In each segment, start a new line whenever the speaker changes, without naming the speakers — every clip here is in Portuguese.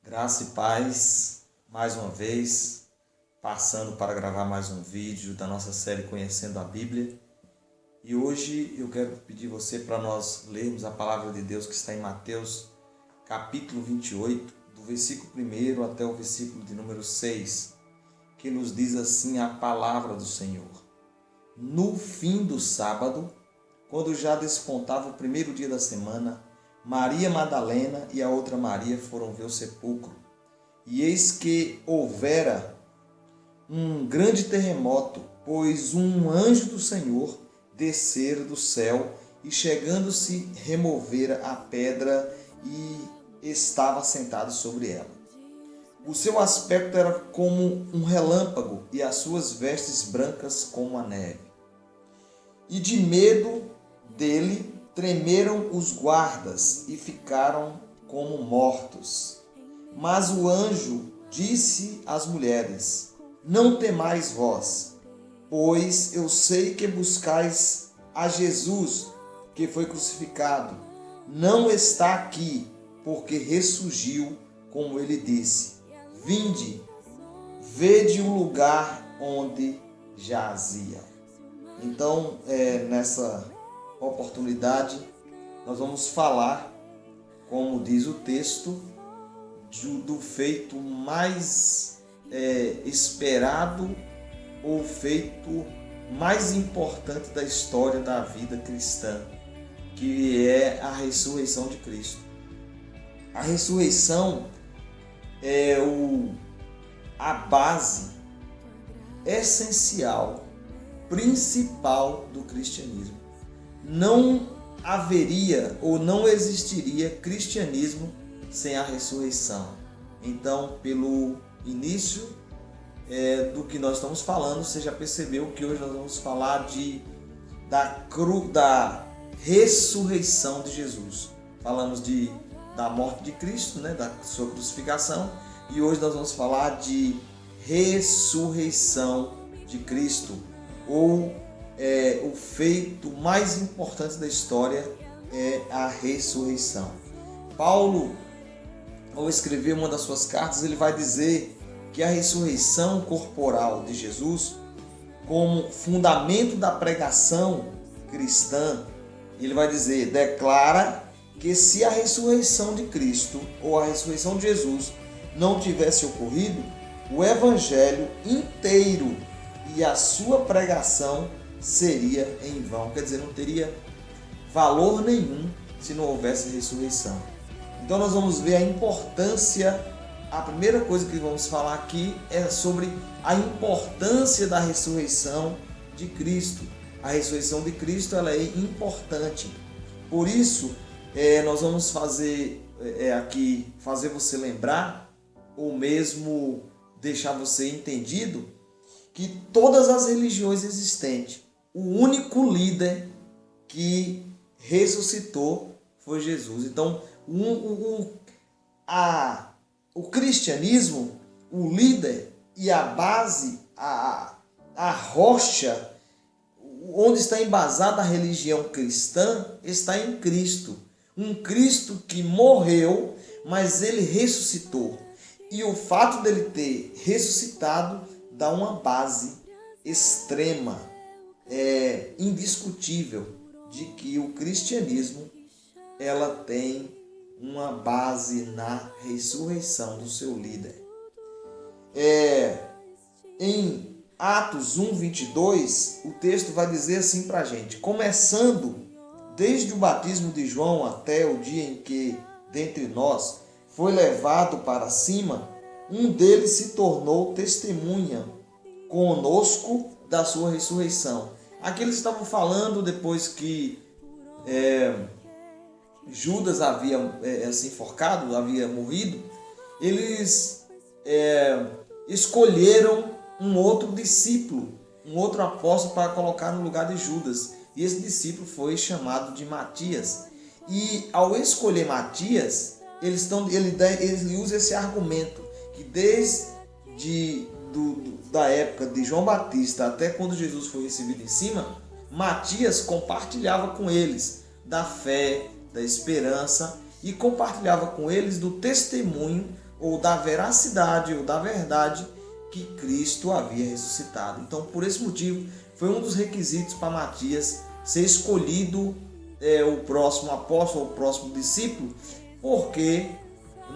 Graça e paz, mais uma vez, passando para gravar mais um vídeo da nossa série Conhecendo a Bíblia. E hoje eu quero pedir você para nós lermos a palavra de Deus que está em Mateus, capítulo 28, do versículo 1 até o versículo de número 6, que nos diz assim a palavra do Senhor. No fim do sábado, quando já despontava o primeiro dia da semana, Maria Madalena e a outra Maria foram ver o sepulcro. E eis que houvera um grande terremoto, pois um anjo do Senhor descera do céu e chegando-se removera a pedra e estava sentado sobre ela. O seu aspecto era como um relâmpago e as suas vestes brancas como a neve. E de medo dele tremeram os guardas e ficaram como mortos. Mas o anjo disse às mulheres: Não temais vós, pois eu sei que buscais a Jesus, que foi crucificado. Não está aqui, porque ressurgiu, como ele disse. Vinde, vede o lugar onde jazia. Então, nessa oportunidade, nós vamos falar, como diz o texto, do feito mais esperado ou feito mais importante da história da vida cristã, que é a ressurreição de Cristo. A ressurreição é a base essencial, principal do cristianismo. Não haveria ou não existiria cristianismo sem a ressurreição. Então, pelo início do que nós estamos falando, você já percebeu que hoje nós vamos falar da ressurreição de Jesus. Falamos da morte de Cristo, da sua crucificação, e hoje nós vamos falar de ressurreição de Cristo, ou o feito mais importante da história é a ressurreição. Paulo, ao escrever uma das suas cartas, ele vai dizer que a ressurreição corporal de Jesus, como fundamento da pregação cristã, ele vai dizer, declara que se a ressurreição de Cristo ou a ressurreição de Jesus não tivesse ocorrido, o evangelho inteiro e a sua pregação seria em vão. Quer dizer, não teria valor nenhum se não houvesse ressurreição. Então nós vamos ver a importância. A primeira coisa que vamos falar aqui é sobre a importância da ressurreição de Cristo. A ressurreição de Cristo, ela é importante. Por isso, nós vamos fazer você lembrar, ou mesmo deixar você entendido, que todas as religiões existentes, o único líder que ressuscitou foi Jesus. Então, o cristianismo, o líder e a base, a rocha, onde está embasada a religião cristã, está em Cristo. Um Cristo que morreu, mas ele ressuscitou. E o fato dele ter ressuscitado dá uma base extrema, indiscutível, de que o cristianismo ela tem uma base na ressurreição do seu líder. Em Atos 1:22, o texto vai dizer assim para a gente: começando desde o batismo de João até o dia em que, dentre nós, foi levado para cima, um deles se tornou testemunha conosco da sua ressurreição. Aqui eles estavam falando depois que Judas havia se enforcado, havia morrido. Eles escolheram um outro discípulo, um outro apóstolo para colocar no lugar de Judas. E esse discípulo foi chamado de Matias. E ao escolher Matias, ele usa esse argumento que da época de João Batista até quando Jesus foi recebido em cima, Matias compartilhava com eles da fé, da esperança e compartilhava com eles do testemunho ou da veracidade ou da verdade que Cristo havia ressuscitado. Então, por esse motivo, foi um dos requisitos para Matias ser escolhido o próximo apóstolo, o próximo discípulo, porque,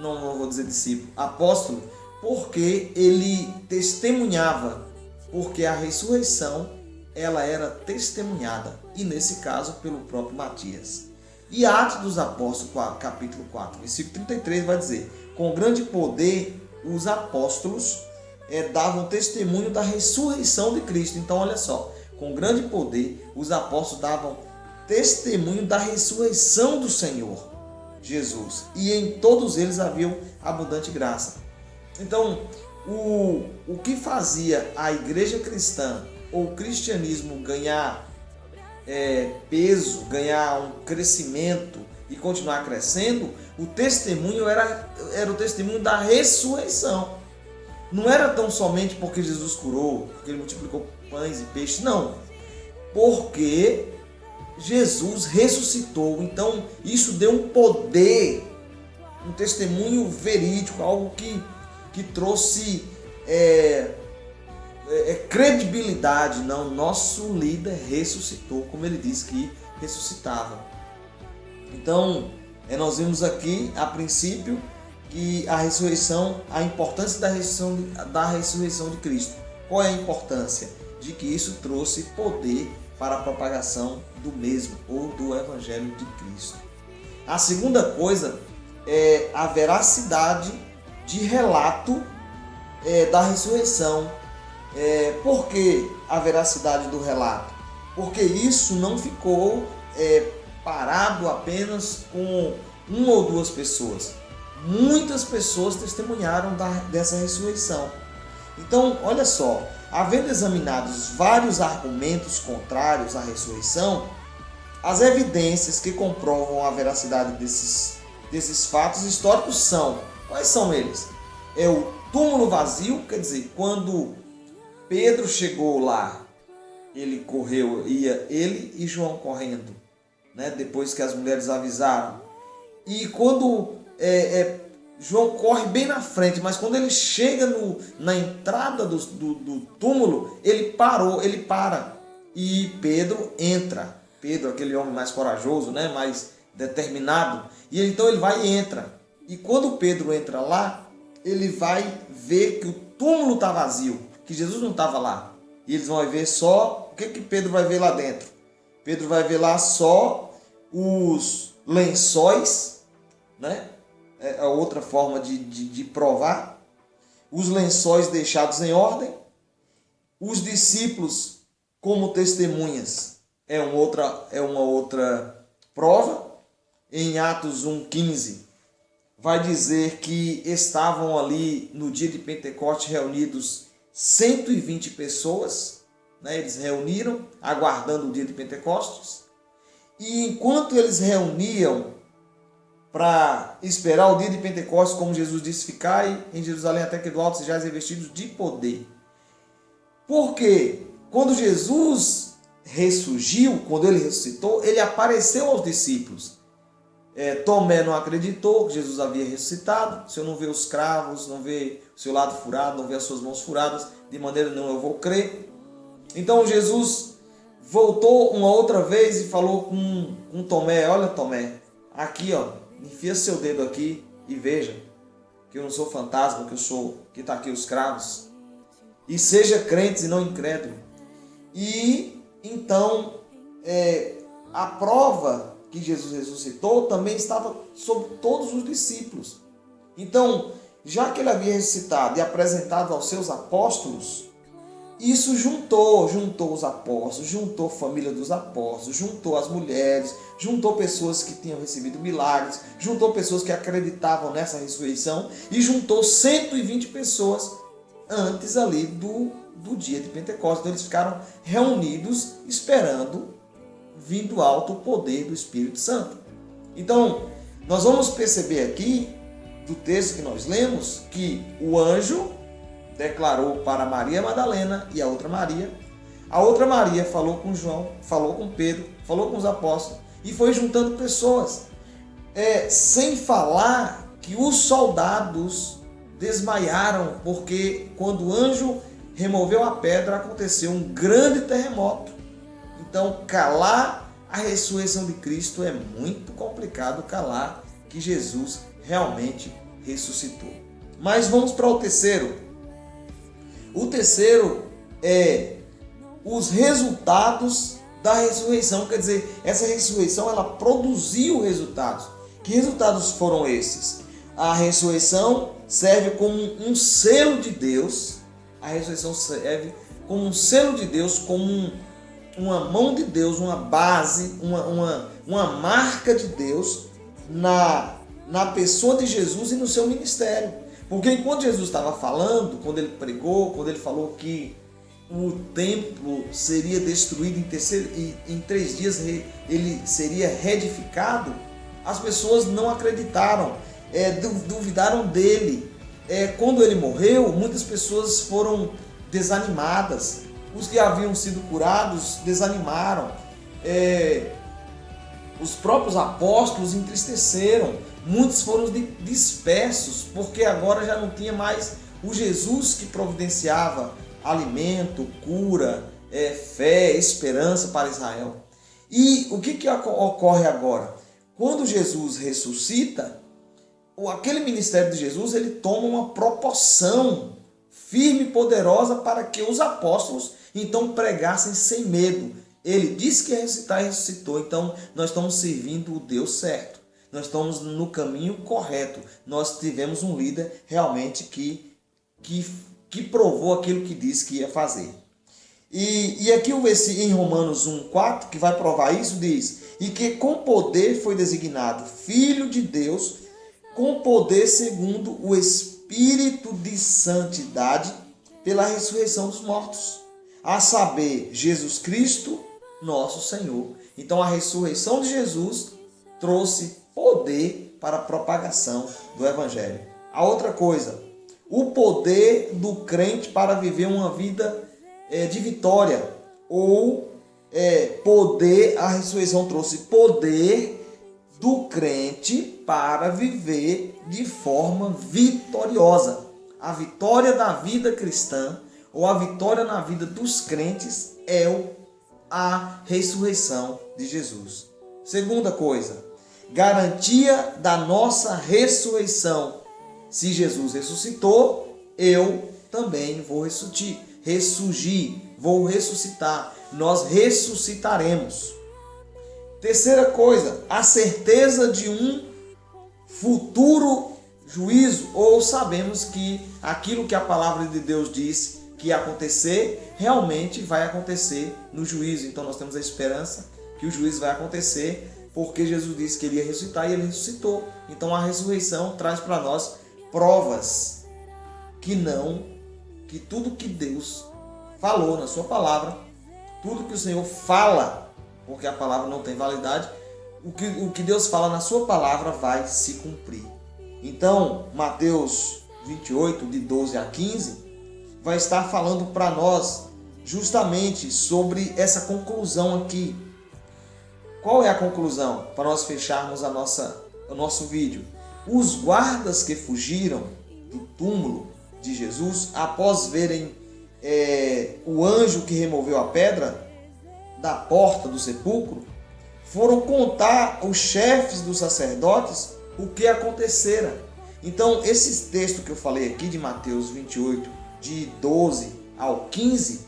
não vou dizer discípulo, apóstolo, porque ele testemunhava, porque a ressurreição ela era testemunhada, e nesse caso pelo próprio Matias. E Atos dos Apóstolos, capítulo 4, versículo 33 vai dizer: com grande poder os apóstolos davam testemunho da ressurreição de Cristo. Então olha só, com grande poder os apóstolos davam testemunho da ressurreição do Senhor Jesus, e em todos eles havia abundante graça. Então, o que fazia a igreja cristã ou o cristianismo ganhar peso, ganhar um crescimento e continuar crescendo, o testemunho era o testemunho da ressurreição. Não era tão somente porque Jesus curou, porque ele multiplicou pães e peixes, não. Porque Jesus ressuscitou. Então isso deu um poder, um testemunho verídico, algo que trouxe credibilidade. Não, nosso líder ressuscitou, como ele disse que ressuscitava. Então nós vimos aqui a princípio que a ressurreição, a importância da ressurreição de Cristo. Qual é a importância? De que isso trouxe poder para a propagação do mesmo, ou do Evangelho de Cristo. A segunda coisa é a veracidade de relato da ressurreição. Por que a veracidade do relato? Porque isso não ficou parado apenas com uma ou duas pessoas. Muitas pessoas testemunharam dessa ressurreição. Então, olha só, havendo examinados vários argumentos contrários à ressurreição, as evidências que comprovam a veracidade desses fatos históricos são: quais são eles? É o túmulo vazio, quer dizer, quando Pedro chegou lá, ele correu, ia ele e João correndo, depois que as mulheres avisaram. E quando João corre bem na frente, mas quando ele chega na entrada do túmulo, ele para. E Pedro entra. Pedro, aquele homem mais corajoso, mais determinado. E então ele vai e entra. E quando Pedro entra lá, ele vai ver que o túmulo está vazio, que Jesus não estava lá. E eles vão ver só, o que Pedro vai ver lá dentro? Pedro vai ver lá só os lençóis, É a outra forma de provar. Os lençóis deixados em ordem. Os discípulos como testemunhas é uma outra prova. Em Atos 1,15 vai dizer que estavam ali no dia de Pentecostes reunidos 120 pessoas. Eles reuniram aguardando o dia de Pentecostes. E enquanto eles reuniam para esperar o dia de Pentecostes, como Jesus disse: ficai em Jerusalém até que do alto sejais revestidos de poder. Porque quando Jesus ressurgiu, quando ele ressuscitou, ele apareceu aos discípulos. Tomé não acreditou que Jesus havia ressuscitado. Se eu não ver os cravos, não ver o seu lado furado, não ver as suas mãos furadas, de maneira nenhuma eu vou crer. Então Jesus voltou uma outra vez e falou com Tomé: olha, Tomé, aqui enfia seu dedo aqui e veja que eu não sou fantasma, que está aqui os cravos. E seja crente e não incrédulo. E então a prova que Jesus ressuscitou também estava sobre todos os discípulos. Então, já que ele havia ressuscitado e apresentado aos seus apóstolos, isso juntou os apóstolos, juntou a família dos apóstolos, juntou as mulheres, juntou pessoas que tinham recebido milagres, juntou pessoas que acreditavam nessa ressurreição e juntou 120 pessoas antes ali do dia de Pentecostes. Então eles ficaram reunidos esperando vir do alto o poder do Espírito Santo. Então nós vamos perceber aqui do texto que nós lemos que o anjo declarou para Maria Madalena e a outra Maria falou com João, falou com Pedro, falou com os apóstolos e foi juntando pessoas. Sem falar que os soldados desmaiaram, porque quando o anjo removeu a pedra, aconteceu um grande terremoto. Então, calar a ressurreição de Cristo é muito complicado, calar que Jesus realmente ressuscitou. Mas vamos para o terceiro. O terceiro é os resultados da ressurreição. Quer dizer, essa ressurreição ela produziu resultados. Que resultados foram esses? A ressurreição serve como um selo de Deus. A ressurreição serve como um selo de Deus, como uma mão de Deus, uma base, uma marca de Deus na pessoa de Jesus e no seu ministério. Porque enquanto Jesus estava falando, quando ele pregou, quando ele falou que o templo seria destruído em 3 dias, ele seria reedificado, as pessoas não acreditaram, duvidaram dele. Quando ele morreu, muitas pessoas foram desanimadas. Os que haviam sido curados desanimaram. Os próprios apóstolos entristeceram. Muitos foram dispersos, porque agora já não tinha mais o Jesus que providenciava alimento, cura, fé, esperança para Israel. E o que ocorre agora? Quando Jesus ressuscita, aquele ministério de Jesus ele toma uma proporção firme e poderosa para que os apóstolos então pregassem sem medo. Ele disse que ia ressuscitar e ressuscitou, então nós estamos servindo o Deus certo. Nós estamos no caminho correto. Nós tivemos um líder realmente que provou aquilo que disse que ia fazer. E aqui o versículo em Romanos 1,4, que vai provar isso, diz: e que com poder foi designado Filho de Deus, com poder segundo o Espírito de Santidade, pela ressurreição dos mortos, a saber, Jesus Cristo, nosso Senhor. Então a ressurreição de Jesus trouxe poder para a propagação do Evangelho. A outra coisa, o poder do crente para viver uma vida de vitória, ou poder, a ressurreição trouxe poder do crente para viver de forma vitoriosa. A vitória da vida cristã, ou a vitória na vida dos crentes, é a ressurreição de Jesus. Segunda coisa, garantia da nossa ressurreição. Se Jesus ressuscitou, eu também vou ressurgir, vou ressuscitar. Nós ressuscitaremos. Terceira coisa, a certeza de um futuro juízo, ou sabemos que aquilo que a palavra de Deus disse que ia acontecer, realmente vai acontecer no juízo. Então nós temos a esperança que o juízo vai acontecer, porque Jesus disse que ele ia ressuscitar e ele ressuscitou. Então a ressurreição traz para nós provas que tudo que Deus falou na sua palavra, tudo que o Senhor fala, porque a palavra não tem validade, o que Deus fala na sua palavra vai se cumprir. Então, Mateus 28, de 12 a 15, vai estar falando para nós justamente sobre essa conclusão aqui. Qual é a conclusão? Para nós fecharmos o nosso vídeo. Os guardas que fugiram do túmulo de Jesus, após verem o anjo que removeu a pedra da porta do sepulcro, foram contar aos chefes dos sacerdotes o que acontecera. Então, esse texto que eu falei aqui de Mateus 28, de 12 ao 15,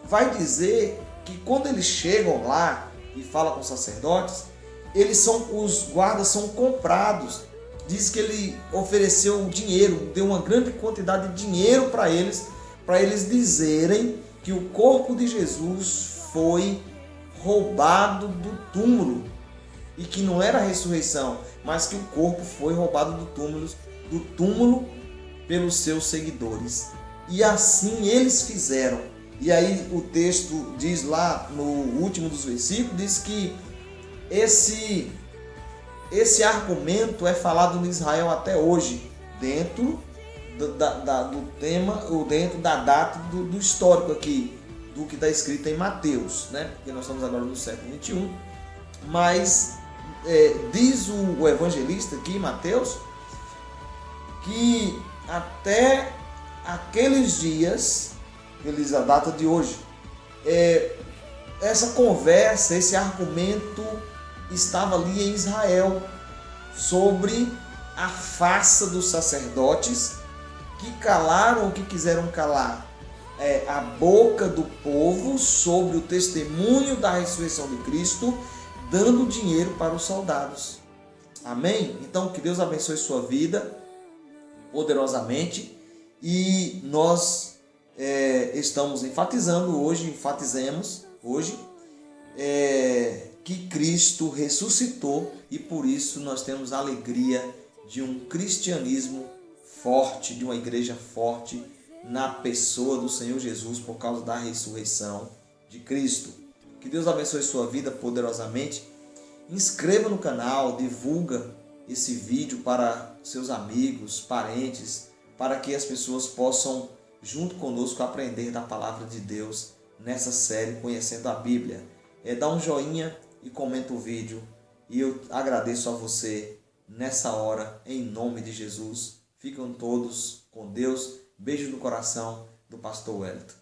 vai dizer que quando eles chegam lá e falam com os sacerdotes, os guardas são comprados. Diz que ele ofereceu dinheiro, deu uma grande quantidade de dinheiro para eles dizerem que o corpo de Jesus foi roubado do túmulo e que não era a ressurreição, mas que o corpo foi roubado do túmulo pelos seus seguidores. E assim eles fizeram. E aí o texto diz lá no último dos versículos, diz que esse argumento é falado em Israel até hoje, dentro do tema, ou dentro da data do histórico aqui, do que está escrito em Mateus, né? Porque nós estamos agora no século 21, mas diz o evangelista aqui, Mateus, que até aqueles dias, feliz a data de hoje. Essa conversa, esse argumento estava ali em Israel sobre a farsa dos sacerdotes que calaram o que quiseram calar a boca do povo sobre o testemunho da ressurreição de Cristo, dando dinheiro para os soldados. Amém? Então, que Deus abençoe sua vida poderosamente, e nós estamos enfatizemos hoje que Cristo ressuscitou, e por isso nós temos a alegria de um cristianismo forte, de uma igreja forte na pessoa do Senhor Jesus, por causa da ressurreição de Cristo. Que Deus abençoe sua vida poderosamente. Inscreva no canal, divulga esse vídeo para seus amigos, parentes, para que as pessoas possam, junto conosco, aprender da palavra de Deus nessa série Conhecendo a Bíblia. Dá um joinha e comenta o vídeo. E eu agradeço a você nessa hora, em nome de Jesus. Ficam todos com Deus. Beijo no coração do pastor Wellington.